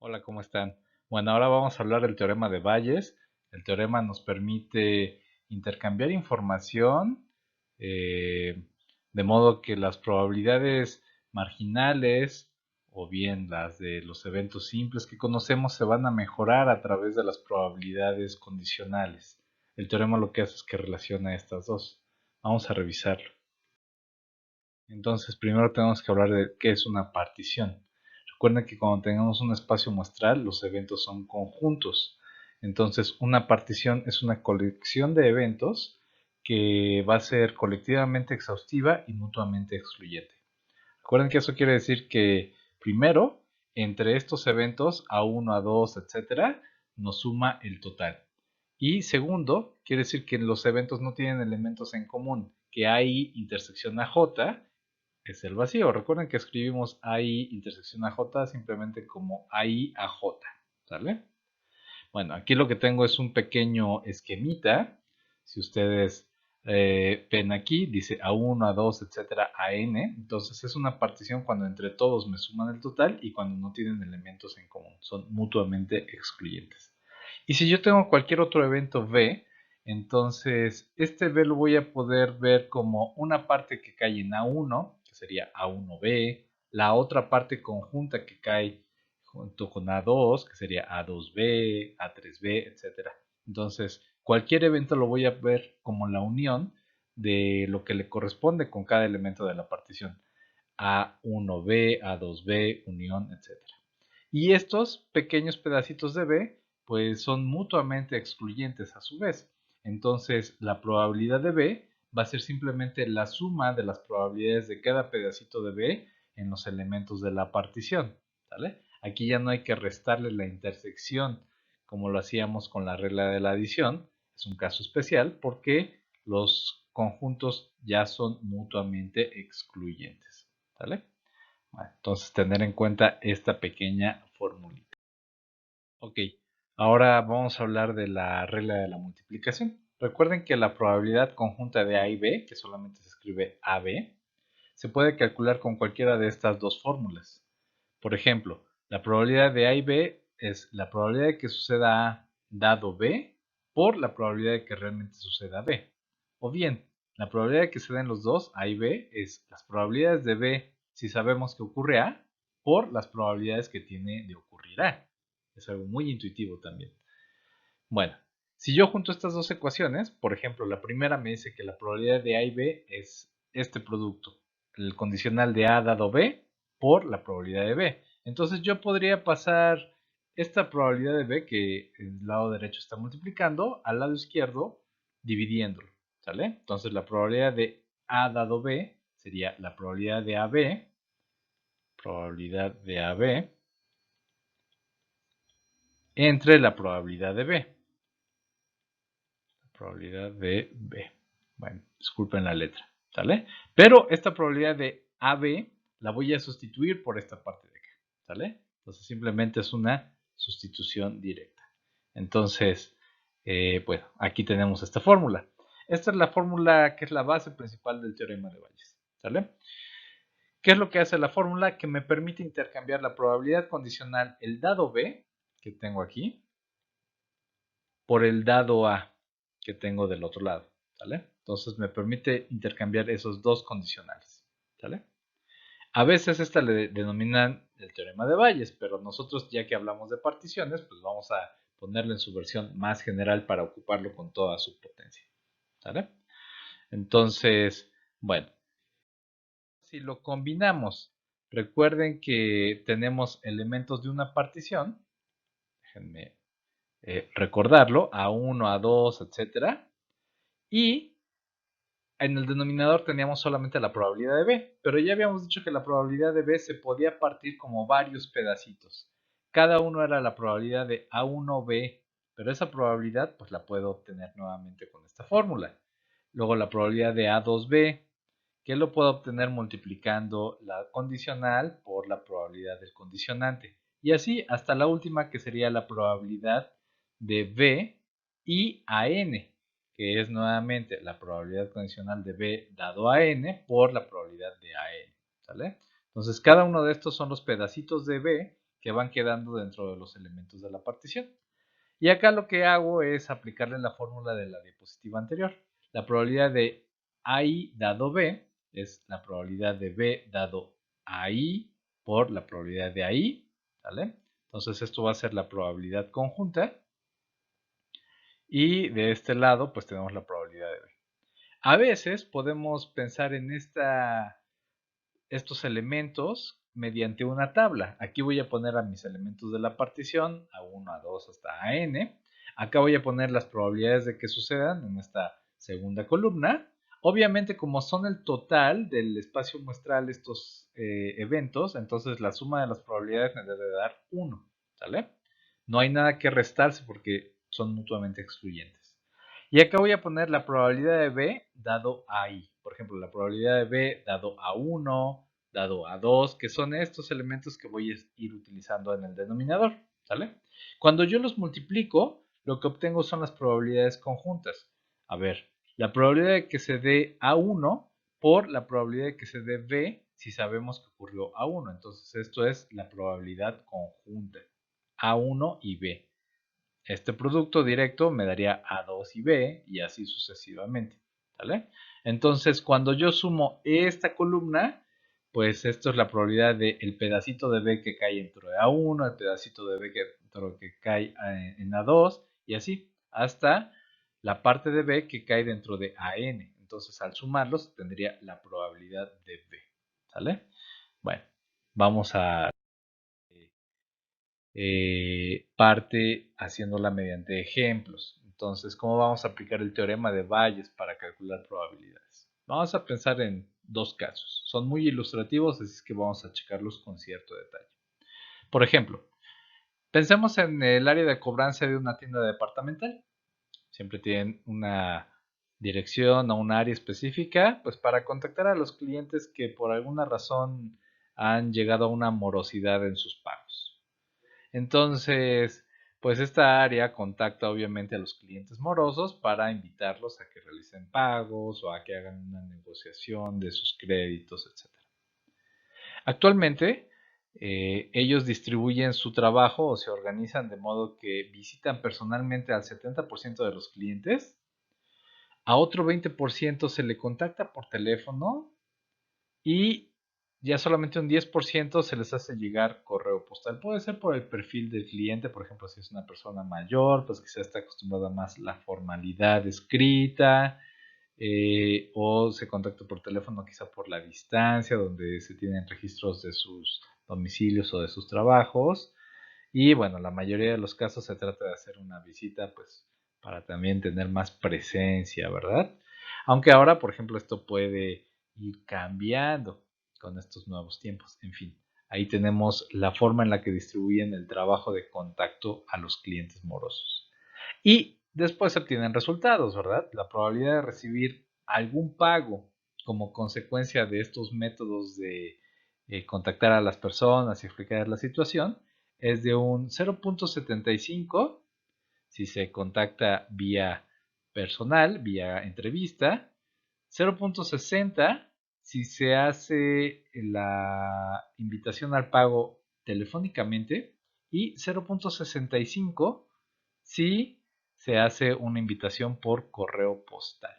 Hola, ¿cómo están? Bueno, ahora vamos a hablar del teorema de Bayes. El teorema nos permite intercambiar información eh, de modo que las probabilidades marginales o bien las de los eventos simples que conocemos se van a mejorar a través de las probabilidades condicionales. El teorema lo que hace es que relaciona estas dos. Vamos a revisarlo. Entonces, primero tenemos que hablar de qué es una partición. Recuerden que cuando tengamos un espacio muestral, los eventos son conjuntos. Entonces, una partición es una colección de eventos que va a ser colectivamente exhaustiva y mutuamente excluyente. Recuerden que eso quiere decir que, primero, entre estos eventos, A1, A2, etcétera, nos suma el total. Y segundo, quiere decir que los eventos no tienen elementos en común, que AI intersección AJ es el vacío. Recuerden que escribimos AI intersección AJ simplemente como AI AJ, ¿sale? Bueno, aquí lo que tengo es un pequeño esquemita. Si ustedes ven aquí, dice A1, A2, etcétera, AN. Entonces es una partición cuando entre todos me suman el total y cuando no tienen elementos en común. Son mutuamente excluyentes. Y si yo tengo cualquier otro evento V, entonces este V lo voy a poder ver como una parte que cae en A1, que sería A1B, la otra parte conjunta que cae junto con A2, que sería A2B, A3B, etc. Entonces, cualquier evento lo voy a ver como la unión de lo que le corresponde con cada elemento de la partición. A1B, A2B, unión, etc. Y estos pequeños pedacitos de B, pues son mutuamente excluyentes a su vez. Entonces, la probabilidad de B va a ser simplemente la suma de las probabilidades de cada pedacito de B en los elementos de la partición. ¿Vale? Aquí ya no hay que restarle la intersección como lo hacíamos con la regla de la adición. Es un caso especial porque los conjuntos ya son mutuamente excluyentes. ¿Vale? Bueno, entonces tener en cuenta esta pequeña formulita. Ok, ahora vamos a hablar de la regla de la multiplicación. Recuerden que la probabilidad conjunta de A y B, que solamente se escribe AB, se puede calcular con cualquiera de estas dos fórmulas. Por ejemplo, la probabilidad de A y B es la probabilidad de que suceda A dado B por la probabilidad de que realmente suceda B. O bien, la probabilidad de que se den los dos, A y B, es las probabilidades de B si sabemos que ocurre A por las probabilidades que tiene de ocurrir A. Es algo muy intuitivo también. Bueno, si yo junto estas dos ecuaciones, por ejemplo, la primera me dice que la probabilidad de A y B es este producto, el condicional de A dado B por la probabilidad de B. Entonces yo podría pasar esta probabilidad de B, que el lado derecho está multiplicando, al lado izquierdo dividiéndolo, ¿sale? Entonces la probabilidad de A dado B sería la probabilidad de AB entre la probabilidad de B. Probabilidad de B. Bueno, disculpen la letra, ¿sale? Pero esta probabilidad de AB la voy a sustituir por esta parte de acá, ¿sale? Entonces simplemente es una sustitución directa. Entonces, bueno, aquí tenemos esta fórmula. Esta es la fórmula que es la base principal del teorema de Bayes, ¿sale? ¿Qué es lo que hace la fórmula? Que me permite intercambiar la probabilidad condicional, el dado B, que tengo aquí, por el dado A que tengo del otro lado, ¿sale? Entonces me permite intercambiar esos dos condicionales, ¿sale? A veces esta le denominan el teorema de Bayes, pero nosotros ya que hablamos de particiones, pues vamos a ponerlo en su versión más general para ocuparlo con toda su potencia, ¿sale? Entonces, bueno, si lo combinamos, recuerden que tenemos elementos de una partición, déjenme recordarlo, A1, A2, etcétera, y en el denominador teníamos solamente la probabilidad de B, pero ya habíamos dicho que la probabilidad de B se podía partir como varios pedacitos. Cada uno era la probabilidad de A1B, pero esa probabilidad pues la puedo obtener nuevamente con esta fórmula. Luego la probabilidad de A2B, que lo puedo obtener multiplicando la condicional por la probabilidad del condicionante. Y así hasta la última, que sería la probabilidad de B y AN, que es nuevamente la probabilidad condicional de B dado a n por la probabilidad de AN, ¿sale? Entonces cada uno de estos son los pedacitos de B que van quedando dentro de los elementos de la partición. Y acá lo que hago es aplicarle la fórmula de la diapositiva anterior. La probabilidad de AI dado B es la probabilidad de B dado AI por la probabilidad de AI, ¿vale? Entonces esto va a ser la probabilidad conjunta. Y de este lado pues tenemos la probabilidad de B. A veces podemos pensar en estos elementos mediante una tabla. Aquí voy a poner a mis elementos de la partición, A1, A2 hasta AN. Acá voy a poner las probabilidades de que sucedan en esta segunda columna. Obviamente, como son el total del espacio muestral estos eventos, entonces la suma de las probabilidades me debe dar 1, ¿sale? No hay nada que restarse porque son mutuamente excluyentes. Y acá voy a poner la probabilidad de B dado a I. Por ejemplo, la probabilidad de B dado a 1, dado a 2, que son estos elementos que voy a ir utilizando en el denominador, ¿sale? Cuando yo los multiplico, lo que obtengo son las probabilidades conjuntas. A ver, la probabilidad de que se dé A1 por la probabilidad de que se dé B si sabemos que ocurrió A1. Entonces esto es la probabilidad conjunta, A1 y B. Este producto directo me daría A2 y B y así sucesivamente, ¿vale? Entonces, cuando yo sumo esta columna, pues esto es la probabilidad del pedacito de B que cae dentro de A1, el pedacito de B que cae en A2 y así, hasta la parte de B que cae dentro de AN. Entonces, al sumarlos, tendría la probabilidad de B, ¿sale? Bueno, vamos a parte haciéndola mediante ejemplos. Entonces, ¿cómo vamos a aplicar el teorema de Bayes para calcular probabilidades? Vamos a pensar en dos casos. Son muy ilustrativos, así es que vamos a checarlos con cierto detalle. Por ejemplo, pensemos en el área de cobranza de una tienda departamental. Siempre tienen una dirección o un área específica, pues para contactar a los clientes que por alguna razón han llegado a una morosidad en sus pagos. Entonces, pues esta área contacta obviamente a los clientes morosos para invitarlos a que realicen pagos o a que hagan una negociación de sus créditos, etc. Actualmente, ellos distribuyen su trabajo o se organizan de modo que visitan personalmente al 70% de los clientes, a otro 20% se le contacta por teléfono y ya solamente un 10% se les hace llegar correo postal. Puede ser por el perfil del cliente, por ejemplo, si es una persona mayor, pues quizá está acostumbrada más a la formalidad escrita, o se contacta por teléfono quizá por la distancia, donde se tienen registros de sus domicilios o de sus trabajos. Y bueno, la mayoría de los casos se trata de hacer una visita, pues para también tener más presencia, ¿verdad? Aunque ahora, por ejemplo, esto puede ir cambiando con estos nuevos tiempos. En fin, ahí tenemos la forma en la que distribuyen el trabajo de contacto a los clientes morosos. Y después se obtienen resultados, ¿verdad? La probabilidad de recibir algún pago como consecuencia de estos métodos de contactar a las personas y explicar la situación es de un 0.75 si se contacta vía personal, vía entrevista, 0.60 si se hace la invitación al pago telefónicamente y 0.65 si se hace una invitación por correo postal.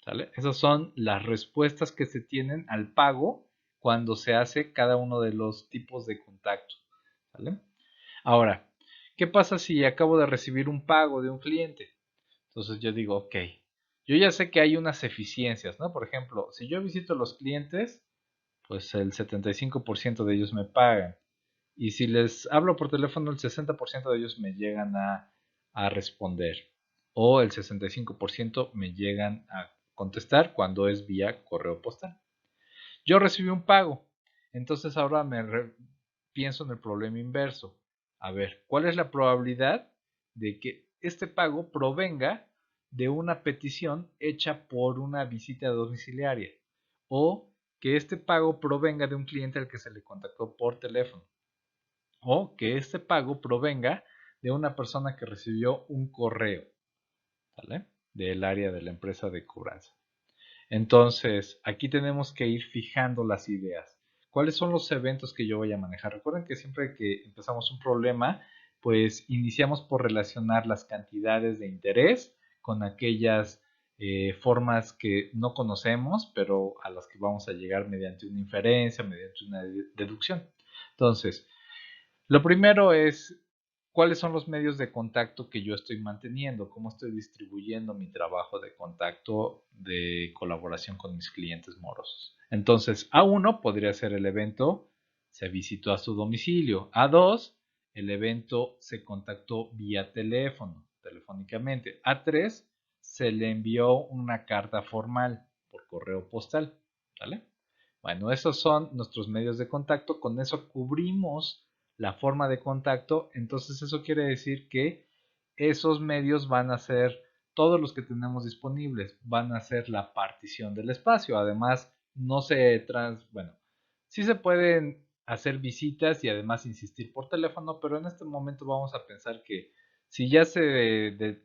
¿Sale? Esas son las respuestas que se tienen al pago cuando se hace cada uno de los tipos de contacto. ¿Sale? Ahora, ¿qué pasa si acabo de recibir un pago de un cliente? Entonces yo digo, ok, yo ya sé que hay unas eficiencias, ¿no? Por ejemplo, si yo visito a los clientes, pues el 75% de ellos me pagan. Y si les hablo por teléfono, el 60% de ellos me llegan a responder. O el 65% me llegan a contestar cuando es vía correo postal. Yo recibí un pago. Entonces ahora pienso en el problema inverso. A ver, ¿cuál es la probabilidad de que este pago provenga de una petición hecha por una visita domiciliaria? O que este pago provenga de un cliente al que se le contactó por teléfono. O que este pago provenga de una persona que recibió un correo, ¿vale? Del área de la empresa de cobranza. Entonces, aquí tenemos que ir fijando las ideas. ¿cuáles son los eventos que yo voy a manejar? Recuerden que siempre que empezamos un problema, pues iniciamos por relacionar las cantidades de interés con aquellas formas que no conocemos, pero a las que vamos a llegar mediante una inferencia, mediante una deducción. Entonces, lo primero es cuáles son los medios de contacto que yo estoy manteniendo, cómo estoy distribuyendo mi trabajo de contacto de colaboración con mis clientes morosos. Entonces, A1 podría ser el evento se visitó a su domicilio. A2, el evento se contactó vía teléfono, telefónicamente. A3, se le envió una carta formal por correo postal. ¿Vale? Bueno, esos son nuestros medios de contacto. Con eso cubrimos la forma de contacto. Entonces eso quiere decir que esos medios van a ser todos los que tenemos disponibles. Van a ser la partición del espacio. Además, no se bueno, sí se pueden hacer visitas y además insistir por teléfono, pero en este momento vamos a pensar que si ya se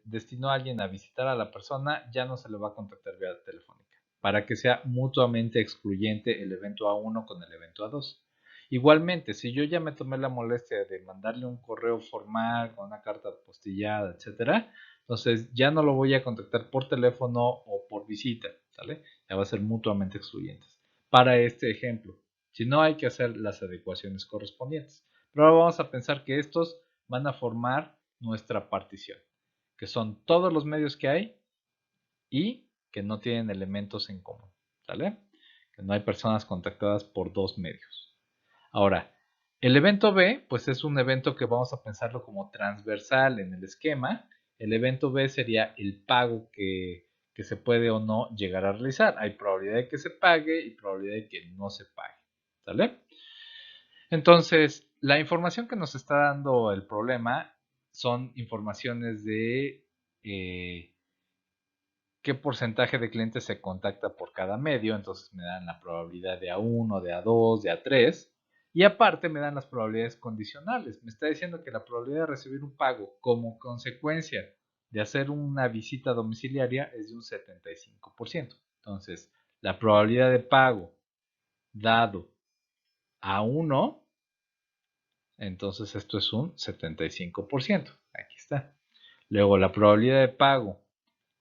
destinó a alguien a visitar a la persona, ya no se le va a contactar vía telefónica, para que sea mutuamente excluyente el evento A1 con el evento A2. Igualmente, si yo ya me tomé la molestia de mandarle un correo formal con una carta postillada, etcétera, entonces ya no lo voy a contactar por teléfono o por visita, ¿sale? Ya va a ser mutuamente excluyentes. Para este ejemplo, si no, hay que hacer las adecuaciones correspondientes. Pero ahora vamos a pensar que estos van a formar nuestra partición, que son todos los medios que hay y que no tienen elementos en común, ¿sale? Que no hay personas contactadas por dos medios. Ahora, el evento B, pues es un evento que vamos a pensarlo como transversal en el esquema. El evento B sería el pago que se puede o no llegar a realizar. Hay probabilidad de que se pague y probabilidad de que no se pague, ¿sale? Entonces, la información que nos está dando el problema son informaciones de qué porcentaje de clientes se contacta por cada medio, entonces me dan la probabilidad de A1, de A2, de A3, y aparte me dan las probabilidades condicionales. Me está diciendo que la probabilidad de recibir un pago como consecuencia de hacer una visita domiciliaria es de un 75%. Entonces, la probabilidad de pago dado A1, entonces esto es un 75%. Aquí está. Luego, la probabilidad de pago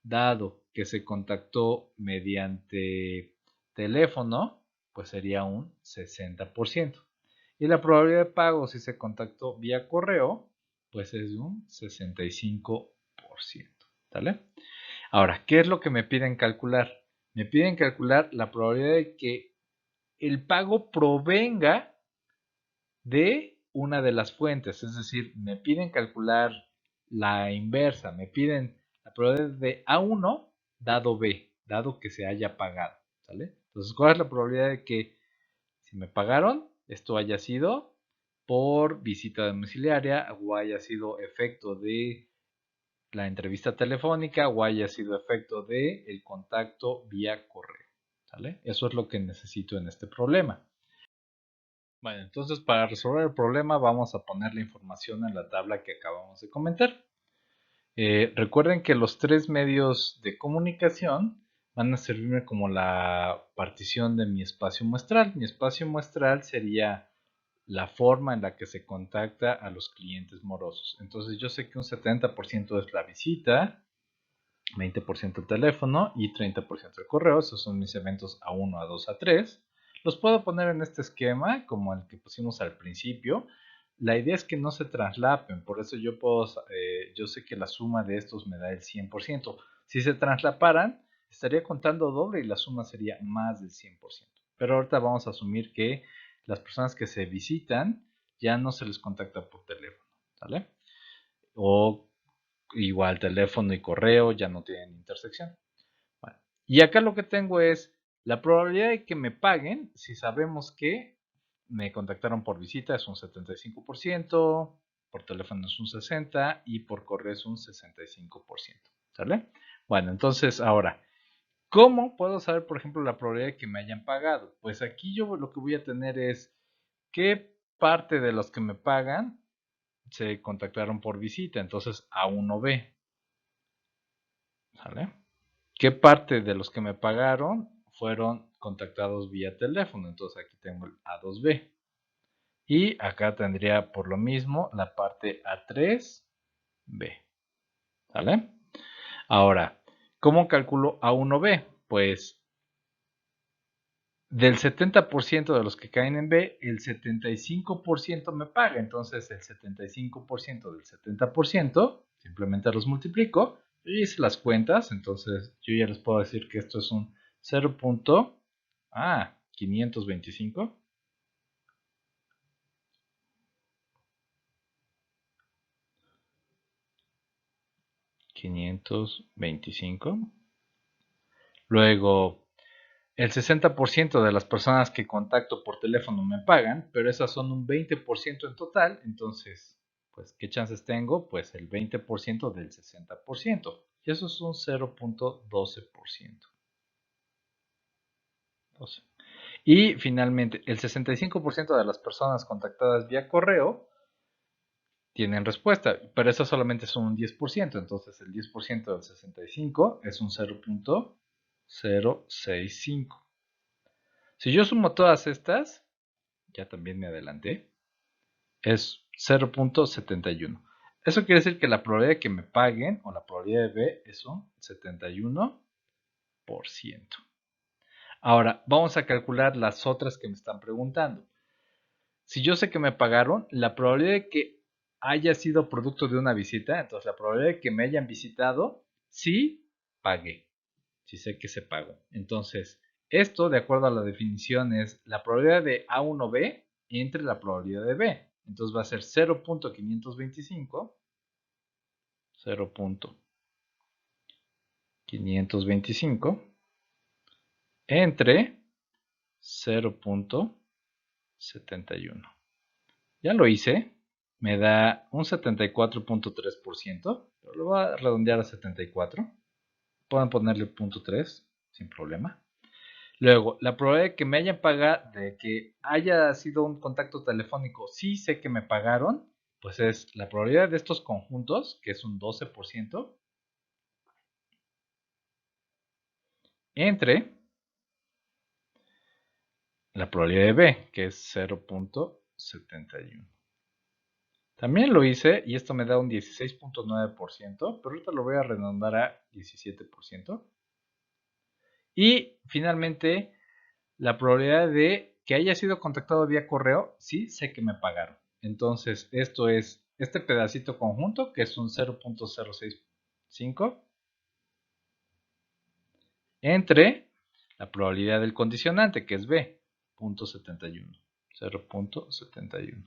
dado que se contactó mediante teléfono, pues sería un 60%. Y la probabilidad de pago si se contactó vía correo, pues es de un 65%. ¿Vale? Ahora, ¿qué es lo que me piden calcular? Me piden calcular la probabilidad de que el pago provenga de una de las fuentes, es decir, me piden calcular la inversa, me piden la probabilidad de A1 dado B, dado que se haya pagado, ¿sale? Entonces, ¿cuál es la probabilidad de que si me pagaron, esto haya sido por visita domiciliaria o haya sido efecto de la entrevista telefónica o haya sido efecto de el contacto vía correo, ¿sale? Eso es lo que necesito en este problema. Bueno, entonces para resolver el problema vamos a poner la información en la tabla que acabamos de comentar. Recuerden que los tres medios de comunicación van a servirme como la partición de mi espacio muestral. Mi espacio muestral sería la forma en la que se contacta a los clientes morosos. Entonces yo sé que un 70% es la visita, 20% el teléfono y 30% el correo. Esos son mis eventos A1, A2, A3. Los puedo poner en este esquema como el que pusimos al principio. La idea es que no se traslapen, por eso yo sé que la suma de estos me da el 100%. Si se traslaparan, estaría contando doble y la suma sería más del 100%. Pero ahorita vamos a asumir que las personas que se visitan ya no se les contacta por teléfono, ¿vale? O igual teléfono y correo ya no tienen intersección. Bueno, y acá lo que tengo es la probabilidad de que me paguen si sabemos que me contactaron por visita es un 75%, por teléfono es un 60% y por correo es un 65%. ¿Sale? Bueno, entonces ahora, ¿cómo puedo saber, por ejemplo, la probabilidad de que me hayan pagado? Pues aquí yo lo que voy a tener es qué parte de los que me pagan se contactaron por visita, entonces A1B. ¿Sale? ¿Qué parte de los que me pagaron fueron contactados vía teléfono. Entonces aquí tengo el A2B. Y acá tendría por lo mismo la parte A3B. ¿Sale? Ahora, ¿cómo calculo A1B? Pues del 70% de los que caen en B, el 75% me paga. Entonces el 75% del 70%, simplemente los multiplico. Yo hice las cuentas, entonces yo ya les puedo decir que esto es un 0.525. 525. Luego, el 60% de las personas que contacto por teléfono me pagan, pero esas son un 20% en total. Entonces, pues, ¿qué chances tengo? Pues el 20% del 60%. Y eso es un 0.12%. Y finalmente, el 65% de las personas contactadas vía correo tienen respuesta, pero eso solamente son un 10%. Entonces, el 10% del 65 es un 0.065. Si yo sumo todas estas, ya también me adelanté, es 0.71. Eso quiere decir que la probabilidad de que me paguen o la probabilidad de B es un 71%. Ahora, vamos a calcular las otras que me están preguntando. Si yo sé que me pagaron, la probabilidad de que haya sido producto de una visita, entonces la probabilidad de que me hayan visitado, sí pagué. Si sé que se pagó. Entonces, esto, de acuerdo a la definición, es la probabilidad de A1B entre la probabilidad de B. Entonces va a ser 0.525, 0.525 entre 0.71. Ya lo hice, me da un 74.3%, pero lo voy a redondear a 74. Pueden ponerle 0.3 sin problema. Luego, la probabilidad de que me hayan pagado, de que haya sido un contacto telefónico, sí sé que me pagaron, pues es la probabilidad de estos conjuntos, que es un 12%, entre la probabilidad de B, que es 0.71. También lo hice y esto me da un 16.9%, pero ahorita lo voy a redondar a 17%. Y finalmente, la probabilidad de que haya sido contactado vía correo, sí sé que me pagaron. Entonces, esto es este pedacito conjunto, que es un 0.065, entre la probabilidad del condicionante, que es B, 0.71. 0.71.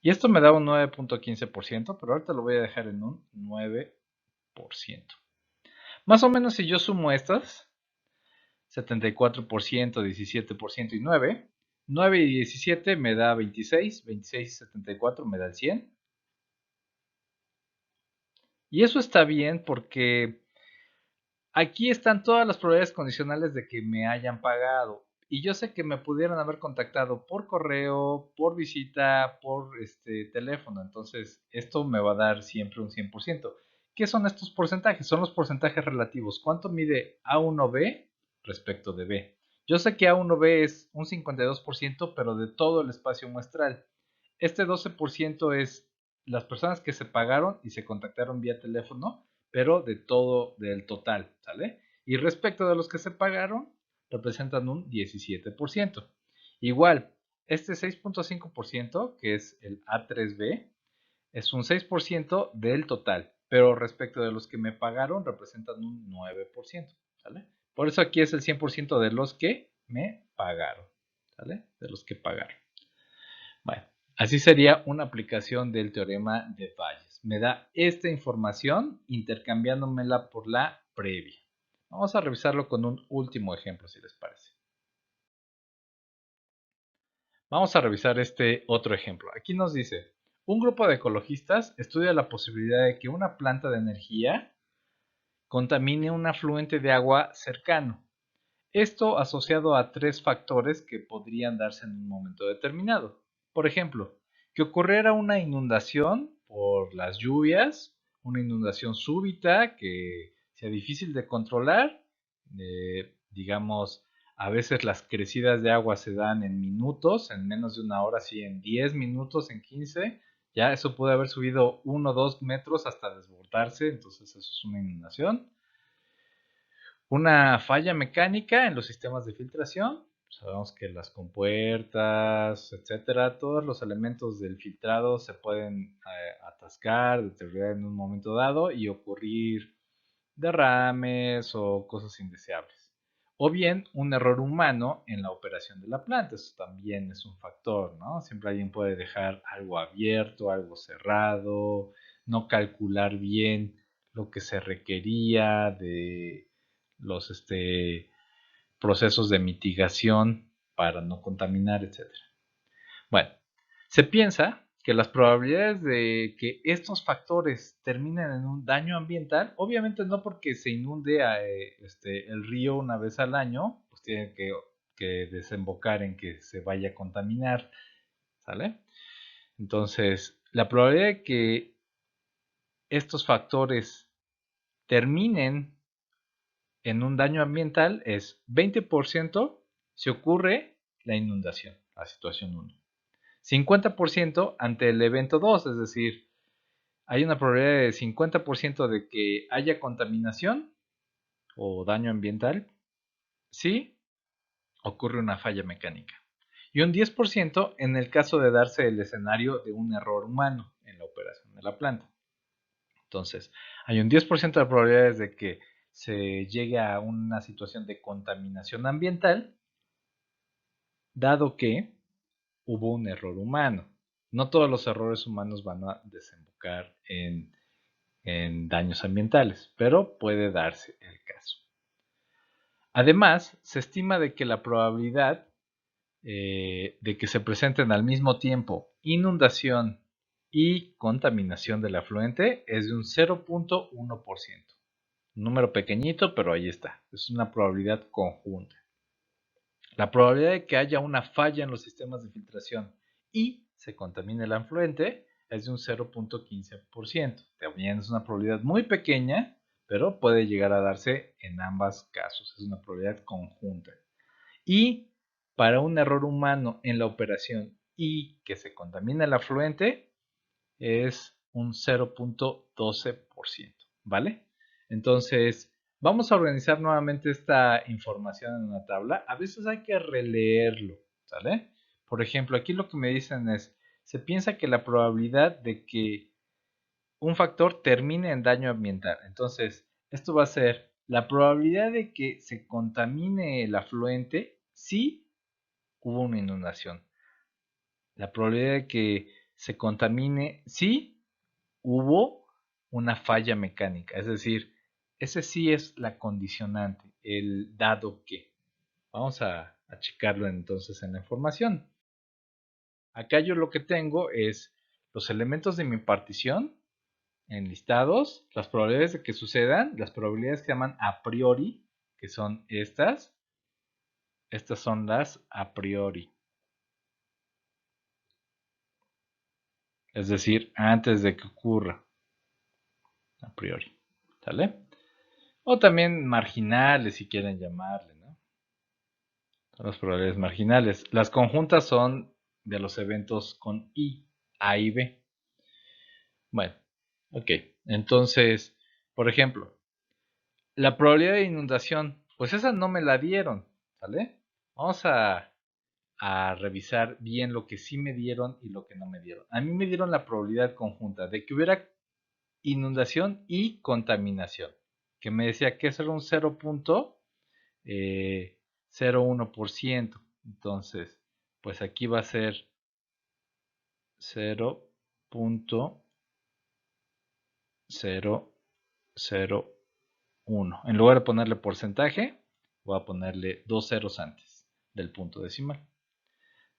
Y esto me da un 9.15%, pero ahorita lo voy a dejar en un 9%. Más o menos si yo sumo estas, 74%, 17% y 9. 9 y 17 me da 26, 26 y 74 me da el 100. Y eso está bien porque aquí están todas las probabilidades condicionales de que me hayan pagado. Y yo sé que me pudieron haber contactado por correo, por visita, por teléfono. Entonces, esto me va a dar siempre un 100%. ¿Qué son estos porcentajes? Son los porcentajes relativos. ¿Cuánto mide A1B respecto de B? Yo sé que A1B es un 52%, pero de todo el espacio muestral. Este 12% es las personas que se pagaron y se contactaron vía teléfono, pero de todo, del total, ¿sale? Y respecto de los que se pagaron, representan un 17%. Igual, este 6.5%, que es el A3B, es un 6% del total, pero respecto de los que me pagaron, representan un 9%, ¿sale? Por eso aquí es el 100% de los que me pagaron, ¿sale? De los que pagaron. Bueno, así sería una aplicación del teorema de Bayes. Me da esta información intercambiándomela por la previa. Vamos a revisarlo con un último ejemplo, si les parece. Vamos a revisar este otro ejemplo. Aquí nos dice, un grupo de ecologistas estudia la posibilidad de que una planta de energía contamine un afluente de agua cercano. Esto asociado a tres factores que podrían darse en un momento determinado. Por ejemplo, que ocurriera una inundación por las lluvias, una inundación súbita que sea difícil de controlar, digamos, a veces las crecidas de agua se dan en minutos, en menos de una hora, sí, en 10 minutos, en 15, ya eso puede haber subido 1 o 2 metros hasta desbordarse, entonces eso es una inundación. Una falla mecánica en los sistemas de filtración. Sabemos que las compuertas, etcétera, todos los elementos del filtrado se pueden atascar, deteriorar en un momento dado y ocurrir derrames o cosas indeseables. O bien un error humano en la operación de la planta. Eso también es un factor, ¿no? Siempre alguien puede dejar algo abierto, algo cerrado, no calcular bien lo que se requería de los procesos de mitigación para no contaminar, etcétera. Bueno, se piensa que las probabilidades de que estos factores terminen en un daño ambiental, obviamente no porque se inunde el río una vez al año, pues tiene que desembocar en que se vaya a contaminar, ¿sale? Entonces, la probabilidad de que estos factores terminen en un daño ambiental es 20% si ocurre la inundación, la situación 1. 50% ante el evento 2, es decir, hay una probabilidad de 50% de que haya contaminación o daño ambiental si ocurre una falla mecánica. Y un 10% en el caso de darse el escenario de un error humano en la operación de la planta. Entonces, hay un 10% de probabilidades de que se llegue a una situación de contaminación ambiental, dado que hubo un error humano. No todos los errores humanos van a desembocar en daños ambientales, pero puede darse el caso. Además, se estima de que la probabilidad de que se presenten al mismo tiempo inundación y contaminación del afluente es de un 0.1%. Un número pequeñito, pero ahí está. Es una probabilidad conjunta. La probabilidad de que haya una falla en los sistemas de filtración y se contamine el afluente es de un 0.15%. También es una probabilidad muy pequeña, pero puede llegar a darse en ambos casos. Es una probabilidad conjunta. Y para un error humano en la operación y que se contamine el afluente es un 0.12%, ¿vale? Entonces, vamos a organizar nuevamente esta información en una tabla. A veces hay que releerlo, ¿sale? Por ejemplo, aquí lo que me dicen es, se piensa que la probabilidad de que un factor termine en daño ambiental. Entonces, esto va a ser la probabilidad de que se contamine el afluente si hubo una inundación. La probabilidad de que se contamine si hubo una falla mecánica. Es decir, ese sí es la condicionante, el dado que. Vamos a checarlo entonces en la información. Acá yo lo que tengo es los elementos de mi partición enlistados, las probabilidades de que sucedan, las probabilidades que se llaman a priori, que son estas. Estas son las a priori. Es decir, antes de que ocurra. A priori. ¿Sale? O también marginales, si quieren llamarle, ¿no? Son las probabilidades marginales. Las conjuntas son de los eventos con I, A y B. Bueno, ok. Entonces, por ejemplo, la probabilidad de inundación, pues esa no me la dieron, ¿sale? Vamos a revisar bien lo que sí me dieron y lo que no me dieron. A mí me dieron la probabilidad conjunta de que hubiera inundación y contaminación, que me decía que eso era un 0.01%. Entonces, pues aquí va a ser 0.001. En lugar de ponerle porcentaje, voy a ponerle dos ceros antes del punto decimal.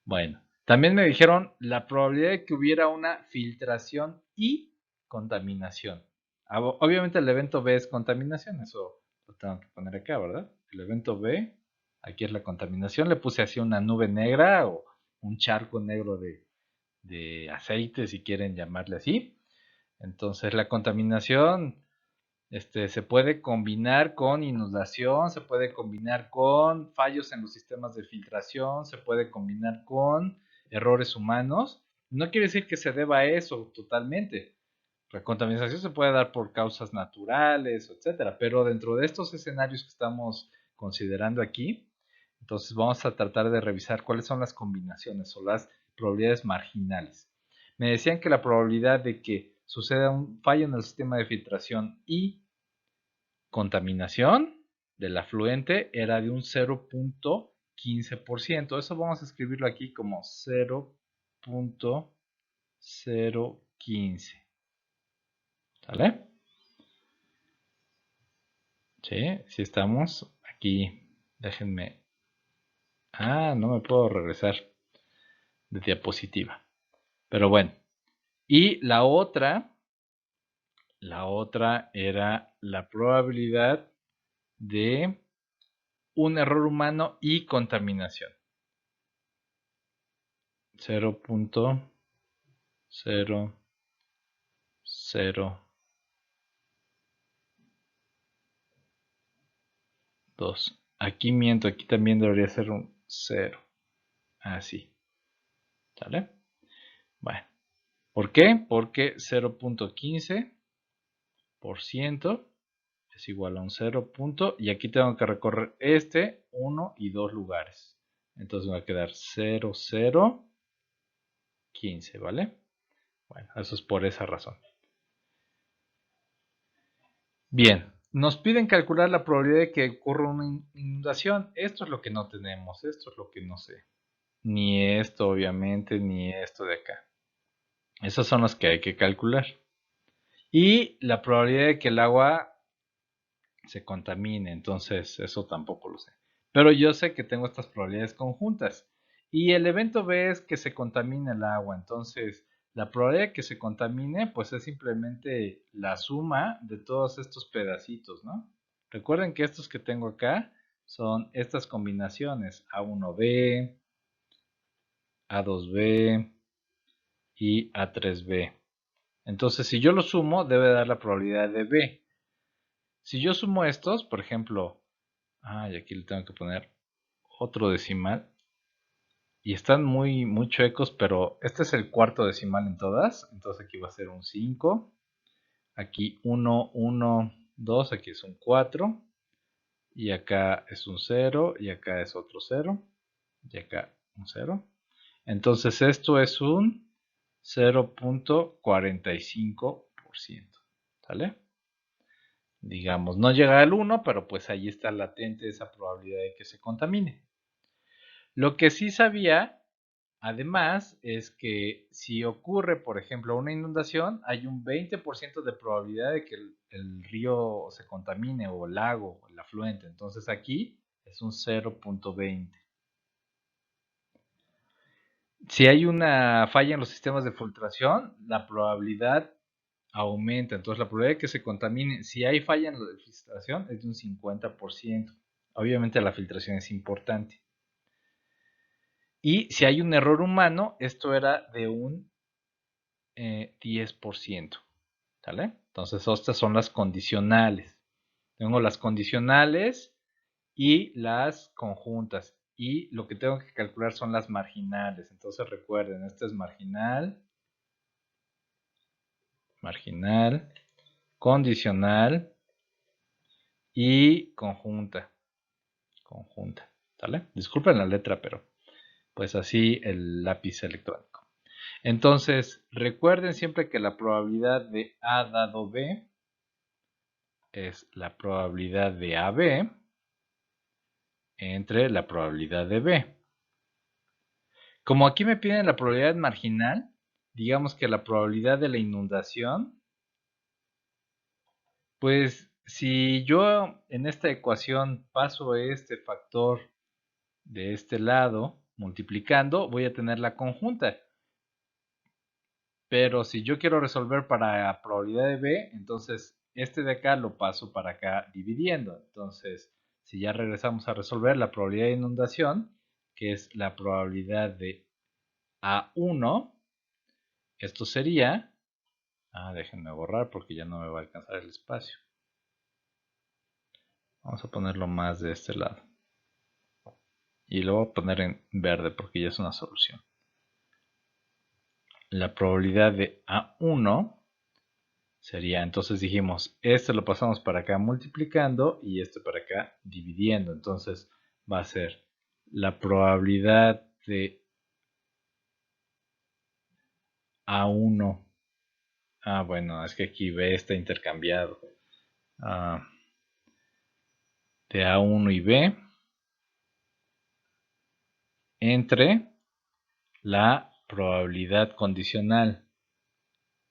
Bueno, también me dijeron la probabilidad de que hubiera una filtración y contaminación. Obviamente el evento B es contaminación, eso lo tengo que poner acá, ¿verdad? El evento B, aquí es la contaminación, le puse así una nube negra o un charco negro de aceite, si quieren llamarle así. Entonces la contaminación Se puede combinar con inundación, se puede combinar con fallos en los sistemas de filtración, se puede combinar con errores humanos. No quiere decir que se deba a eso totalmente. La contaminación se puede dar por causas naturales, etcétera, pero dentro de estos escenarios que estamos considerando aquí, entonces vamos a tratar de revisar cuáles son las combinaciones o las probabilidades marginales. Me decían que la probabilidad de que suceda un fallo en el sistema de filtración y contaminación del afluente era de un 0.15%. Eso vamos a escribirlo aquí como 0.015. ¿Sale? Sí, sí estamos aquí. Déjenme. No me puedo regresar de diapositiva. Pero bueno. Y la otra era la probabilidad de un error humano y contaminación. 0.002. Aquí miento, aquí también debería ser un 0. Así. ¿Sale? Bueno. ¿Por qué? Porque 0.15% es igual a un 0. Y aquí tengo que recorrer 1 y 2 lugares. Entonces me va a quedar 0, 0, 15, ¿vale? Bueno, eso es por esa razón. Bien, nos piden calcular la probabilidad de que ocurra una inundación. Esto es lo que no tenemos, esto es lo que no sé. Ni esto, obviamente, ni esto de acá. Esos son los que hay que calcular. Y la probabilidad de que el agua se contamine, entonces eso tampoco lo sé. Pero yo sé que tengo estas probabilidades conjuntas. Y el evento B es que se contamine el agua, entonces la probabilidad de que se contamine pues es simplemente la suma de todos estos pedacitos, ¿no? Recuerden que estos que tengo acá son estas combinaciones A1B, A2B y A3B. Entonces si yo lo sumo debe dar la probabilidad de B. Si yo sumo estos, por ejemplo, y aquí le tengo que poner otro decimal. Y están muy, muy chuecos, pero este es el cuarto decimal en todas. Entonces aquí va a ser un 5. Aquí 1, 1, 2. Aquí es un 4. Y acá es un 0. Y acá es otro 0. Y acá un 0. Entonces esto es un 0.45%. ¿Sale? Digamos, no llega al 1, pero pues ahí está latente esa probabilidad de que se contamine. Lo que sí sabía, además, es que si ocurre, por ejemplo, una inundación, hay un 20% de probabilidad de que el río se contamine o el lago, el afluente. Entonces aquí es un 0.20. Si hay una falla en los sistemas de filtración, la probabilidad aumenta. Entonces la probabilidad de que se contamine, si hay falla en la filtración, es de un 50%. Obviamente la filtración es importante. Y si hay un error humano, esto era de un 10%. ¿Sale? Entonces estas son las condicionales. Tengo las condicionales y las conjuntas. Y lo que tengo que calcular son las marginales. Entonces recuerden, esta es marginal, marginal, condicional y conjunta. Conjunta. ¿Sale? Disculpen la letra, pero pues así el lápiz electrónico. Entonces, recuerden siempre que la probabilidad de A dado B es la probabilidad de AB entre la probabilidad de B. Como aquí me piden la probabilidad marginal, digamos que la probabilidad de la inundación, pues si yo en esta ecuación paso este factor de este lado multiplicando, voy a tener la conjunta. Pero si yo quiero resolver para la probabilidad de B, entonces este de acá lo paso para acá dividiendo. Entonces, si ya regresamos a resolver la probabilidad de inundación, que es la probabilidad de A1, esto sería, déjenme borrar porque ya no me va a alcanzar el espacio. Vamos a ponerlo más de este lado. Y lo voy a poner en verde porque ya es una solución. La probabilidad de A1 sería, entonces dijimos, este lo pasamos para acá multiplicando y este para acá dividiendo. Entonces va a ser la probabilidad de A1. Bueno, es que aquí B está intercambiado. De A1 y B entre la probabilidad condicional.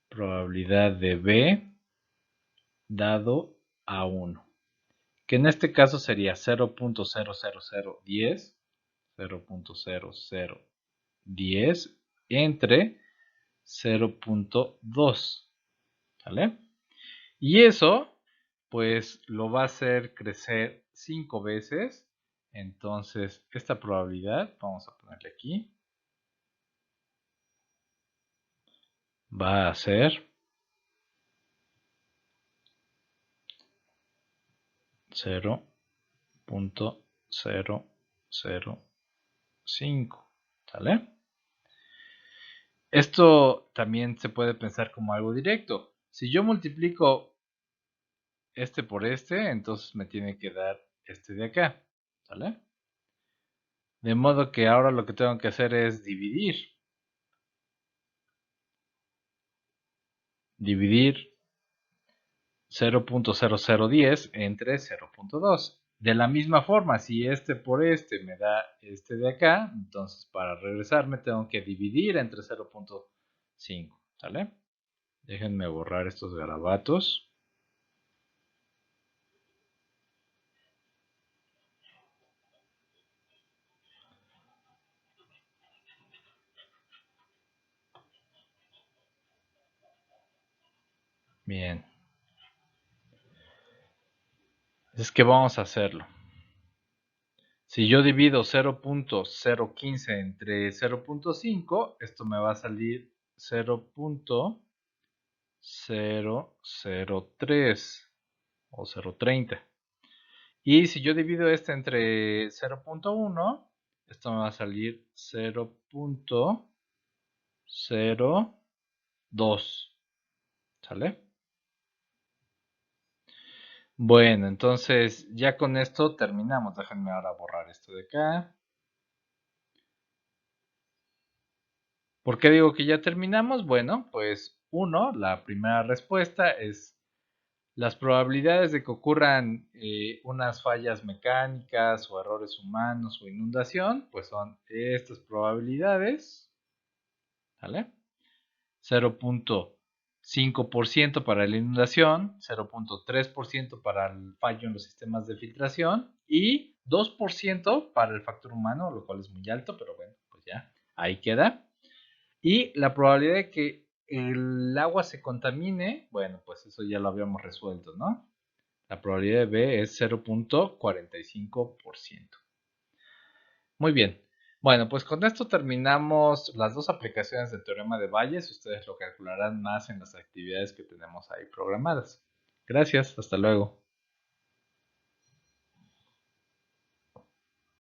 Probabilidad de B dado A1. Que en este caso sería 0.00010, 0.0010 entre 0.2, ¿vale? Y eso, pues lo va a hacer crecer 5 veces. Entonces, esta probabilidad, vamos a ponerle aquí, va a ser 0.005, ¿sale? Esto también se puede pensar como algo directo. Si yo multiplico este por este, entonces me tiene que dar este de acá, ¿sale? De modo que ahora lo que tengo que hacer es dividir. Dividir 0.0010 entre 0.2. De la misma forma, si este por este me da este de acá, entonces para regresarme tengo que dividir entre 0.5, ¿sale? Déjenme borrar estos garabatos. Bien. Es que vamos a hacerlo. Si yo divido 0.015 entre 0.5, esto me va a salir 0.003 o 0.30. Y si yo divido este entre 0.1, esto me va a salir 0.02. ¿Sale? Bueno, entonces ya con esto terminamos. Déjenme ahora borrar esto de acá. ¿Por qué digo que ya terminamos? Bueno, pues la primera respuesta es las probabilidades de que ocurran unas fallas mecánicas o errores humanos o inundación, pues son estas probabilidades, ¿vale? 0.5% para la inundación, 0.3% para el fallo en los sistemas de filtración y 2% para el factor humano, lo cual es muy alto, pero bueno, pues ya, ahí queda. Y la probabilidad de que el agua se contamine, bueno, pues eso ya lo habíamos resuelto, ¿no? La probabilidad de B es 0.45%. Muy bien. Bueno, pues con esto terminamos las dos aplicaciones del teorema de Bayes. Ustedes lo calcularán más en las actividades que tenemos ahí programadas. Gracias, hasta luego.